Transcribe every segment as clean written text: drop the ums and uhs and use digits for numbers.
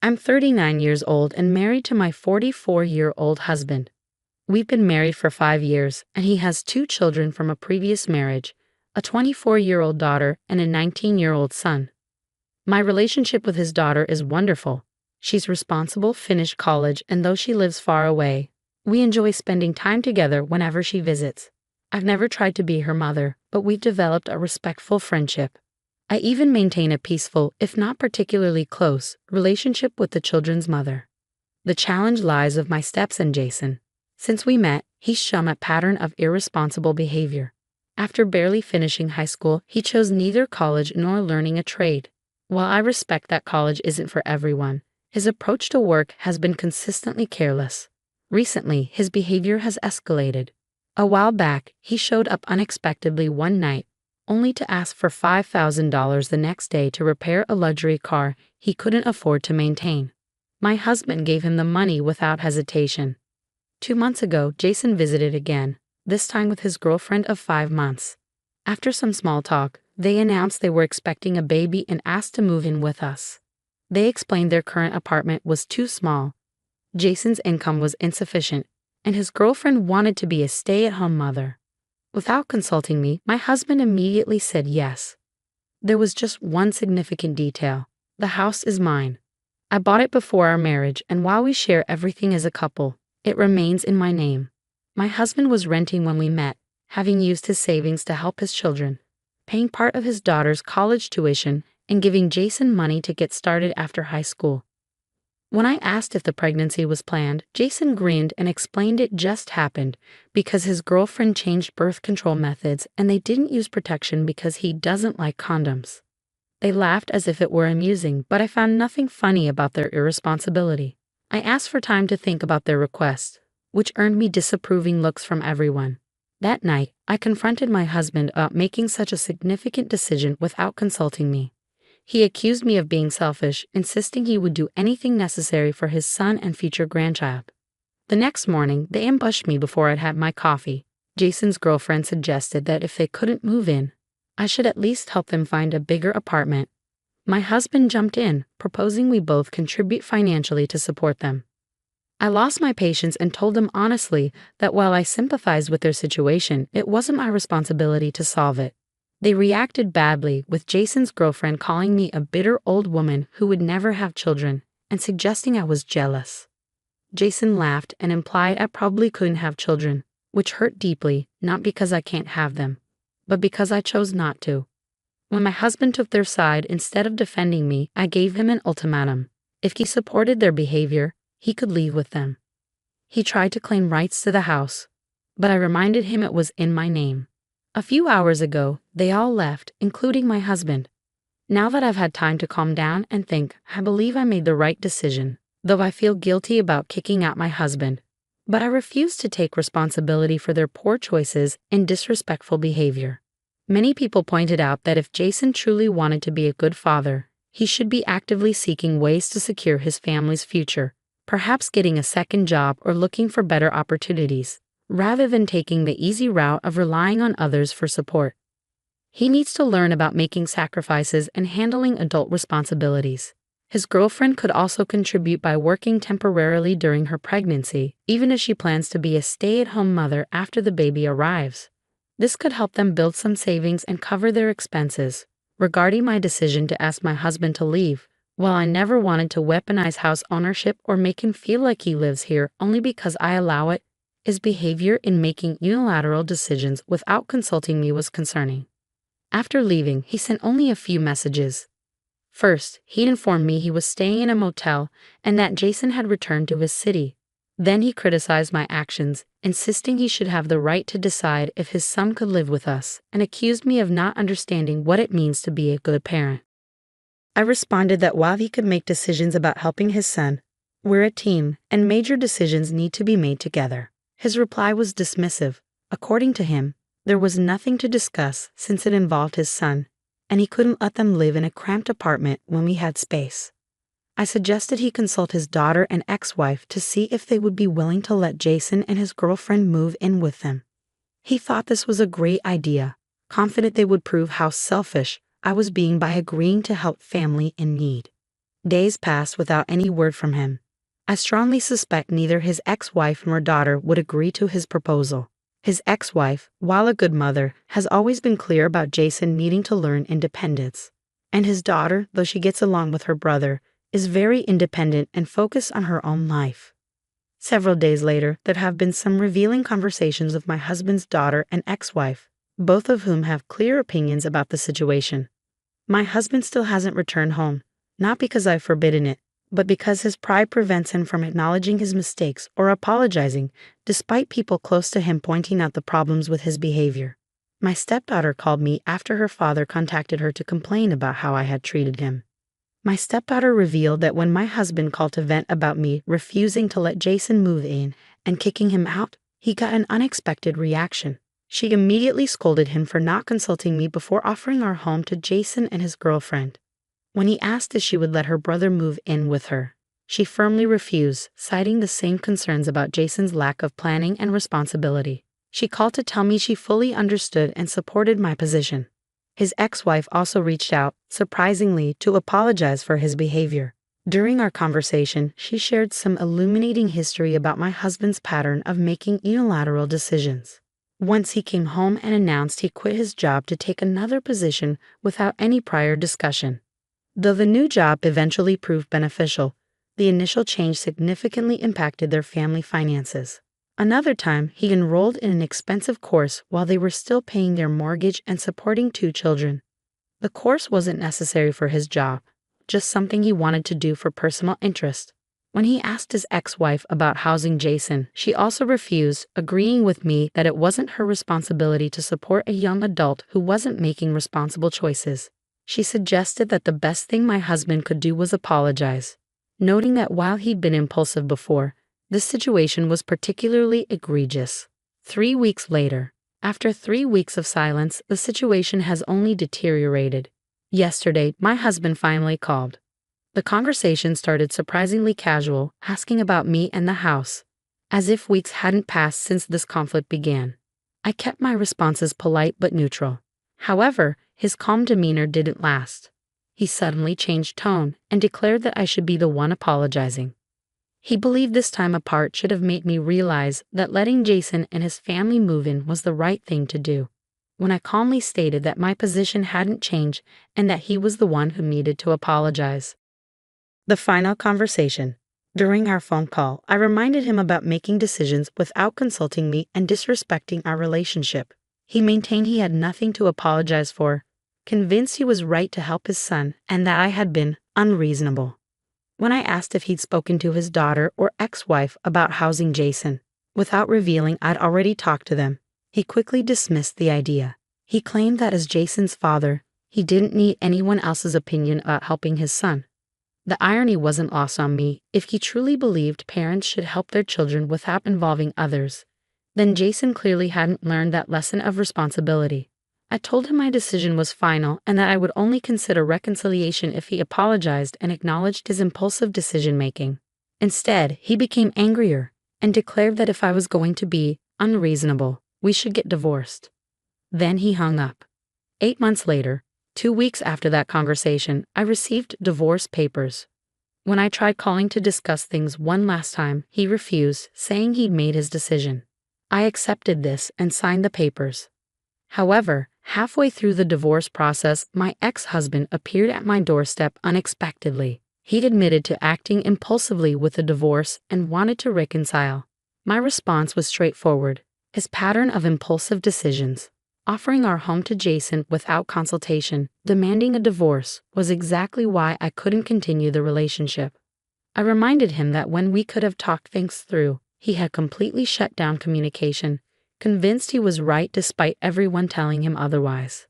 I'm 39 years old and married to my 44-year-old husband. We've been married for 5 years, and he has 2 children from a previous marriage, a 24-year-old daughter and a 19-year-old son. My relationship with his daughter is wonderful. She's responsible, finished college, and though she lives far away, we enjoy spending time together whenever she visits. I've never tried to be her mother, but we've developed a respectful friendship. I even maintain a peaceful, if not particularly close, relationship with the children's mother. The challenge lies with my stepson Jason. Since we met, he's shown a pattern of irresponsible behavior. After barely finishing high school, he chose neither college nor learning a trade. While I respect that college isn't for everyone, his approach to work has been consistently careless. Recently, his behavior has escalated. A while back, he showed up unexpectedly one night, only to ask for $5,000 the next day to repair a luxury car he couldn't afford to maintain. My husband gave him the money without hesitation. 2 months ago, Jason visited again, this time with his girlfriend of 5 months. After some small talk, they announced they were expecting a baby and asked to move in with us. They explained their current apartment was too small. Jason's income was insufficient, and his girlfriend wanted to be a stay-at-home mother. Without consulting me, my husband immediately said yes. There was just one significant detail. The house is mine. I bought it before our marriage, and while we share everything as a couple, it remains in my name. My husband was renting when we met, having used his savings to help his children, paying part of his daughter's college tuition, and giving Jason money to get started after high school. When I asked if the pregnancy was planned, Jason grinned and explained it just happened because his girlfriend changed birth control methods and they didn't use protection because he doesn't like condoms. They laughed as if it were amusing, but I found nothing funny about their irresponsibility. I asked for time to think about their request, which earned me disapproving looks from everyone. That night, I confronted my husband about making such a significant decision without consulting me. He accused me of being selfish, insisting he would do anything necessary for his son and future grandchild. The next morning, they ambushed me before I'd had my coffee. Jason's girlfriend suggested that if they couldn't move in, I should at least help them find a bigger apartment. My husband jumped in, proposing we both contribute financially to support them. I lost my patience and told them honestly that while I sympathized with their situation, it wasn't my responsibility to solve it. They reacted badly, with Jason's girlfriend calling me a bitter old woman who would never have children and suggesting I was jealous. Jason laughed and implied I probably couldn't have children, which hurt deeply, not because I can't have them, but because I chose not to. When my husband took their side instead of defending me, I gave him an ultimatum. If he supported their behavior, he could leave with them. He tried to claim rights to the house, but I reminded him it was in my name. A few hours ago, they all left, including my husband. Now that I've had time to calm down and think, I believe I made the right decision, though I feel guilty about kicking out my husband. But I refuse to take responsibility for their poor choices and disrespectful behavior. Many people pointed out that if Jason truly wanted to be a good father, he should be actively seeking ways to secure his family's future, perhaps getting a second job or looking for better opportunities, rather than taking the easy route of relying on others for support. He needs to learn about making sacrifices and handling adult responsibilities. His girlfriend could also contribute by working temporarily during her pregnancy, even if she plans to be a stay-at-home mother after the baby arrives. This could help them build some savings and cover their expenses. Regarding my decision to ask my husband to leave, while I never wanted to weaponize house ownership or make him feel like he lives here only because I allow it, his behavior in making unilateral decisions without consulting me was concerning. After leaving, he sent only a few messages. First, he informed me he was staying in a motel and that Jason had returned to his city. Then he criticized my actions, insisting he should have the right to decide if his son could live with us, and accused me of not understanding what it means to be a good parent. I responded that while he could make decisions about helping his son, we're a team, and major decisions need to be made together. His reply was dismissive. According to him, there was nothing to discuss since it involved his son, and he couldn't let them live in a cramped apartment when we had space. I suggested he consult his daughter and ex-wife to see if they would be willing to let Jason and his girlfriend move in with them. He thought this was a great idea, confident they would prove how selfish I was being by agreeing to help family in need. Days passed without any word from him. I strongly suspect neither his ex-wife nor daughter would agree to his proposal. His ex-wife, while a good mother, has always been clear about Jason needing to learn independence. And his daughter, though she gets along with her brother, is very independent and focused on her own life. Several days later, there have been some revealing conversations with my husband's daughter and ex-wife, both of whom have clear opinions about the situation. My husband still hasn't returned home, not because I've forbidden it, but because his pride prevents him from acknowledging his mistakes or apologizing, despite people close to him pointing out the problems with his behavior. My stepdaughter called me after her father contacted her to complain about how I had treated him. My stepdaughter revealed that when my husband called to vent about me refusing to let Jason move in and kicking him out, he got an unexpected reaction. She immediately scolded him for not consulting me before offering our home to Jason and his girlfriend. When he asked if she would let her brother move in with her, she firmly refused, citing the same concerns about Jason's lack of planning and responsibility. She called to tell me she fully understood and supported my position. His ex-wife also reached out, surprisingly, to apologize for his behavior. During our conversation, she shared some illuminating history about my husband's pattern of making unilateral decisions. Once he came home and announced he quit his job to take another position without any prior discussion. Though the new job eventually proved beneficial, the initial change significantly impacted their family finances. Another time, he enrolled in an expensive course while they were still paying their mortgage and supporting 2 children. The course wasn't necessary for his job, just something he wanted to do for personal interest. When he asked his ex-wife about housing Jason, she also refused, agreeing with me that it wasn't her responsibility to support a young adult who wasn't making responsible choices. She suggested that the best thing my husband could do was apologize, noting that while he'd been impulsive before, this situation was particularly egregious. 3 weeks later, after 3 weeks of silence, the situation has only deteriorated. Yesterday, my husband finally called. The conversation started surprisingly casual, asking about me and the house, as if weeks hadn't passed since this conflict began. I kept my responses polite but neutral. However, his calm demeanor didn't last. He suddenly changed tone and declared that I should be the one apologizing. He believed this time apart should have made me realize that letting Jason and his family move in was the right thing to do. When I calmly stated that my position hadn't changed and that he was the one who needed to apologize. The final conversation. During our phone call, I reminded him about making decisions without consulting me and disrespecting our relationship. He maintained he had nothing to apologize for, convinced he was right to help his son and that I had been unreasonable. When I asked if he'd spoken to his daughter or ex-wife about housing Jason, without revealing I'd already talked to them, he quickly dismissed the idea. He claimed that as Jason's father, he didn't need anyone else's opinion about helping his son. The irony wasn't lost on me. If he truly believed parents should help their children without involving others, then Jason clearly hadn't learned that lesson of responsibility. I told him my decision was final and that I would only consider reconciliation if he apologized and acknowledged his impulsive decision-making. Instead, he became angrier and declared that if I was going to be unreasonable, we should get divorced. Then he hung up. 8 months later, 2 weeks after that conversation, I received divorce papers. When I tried calling to discuss things one last time, he refused, saying he'd made his decision. I accepted this and signed the papers. However, halfway through the divorce process, my ex-husband appeared at my doorstep unexpectedly. He'd admitted to acting impulsively with the divorce and wanted to reconcile. My response was straightforward: his pattern of impulsive decisions, offering our home to Jason without consultation, demanding a divorce, was exactly why I couldn't continue the relationship. I reminded him that when we could have talked things through, he had completely shut down communication, convinced he was right despite everyone telling him otherwise.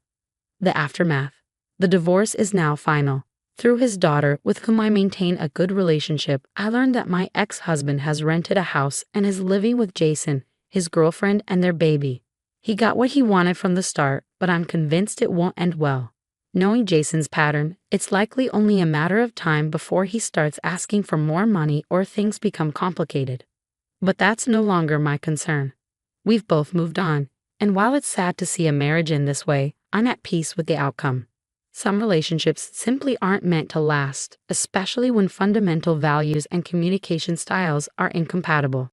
The aftermath. The divorce is now final. Through his daughter, with whom I maintain a good relationship, I learned that my ex-husband has rented a house and is living with Jason, his girlfriend, and their baby. He got what he wanted from the start, but I'm convinced it won't end well. Knowing Jason's pattern, it's likely only a matter of time before he starts asking for more money or things become complicated. But that's no longer my concern. We've both moved on, and while it's sad to see a marriage end this way, I'm at peace with the outcome. Some relationships simply aren't meant to last, especially when fundamental values and communication styles are incompatible.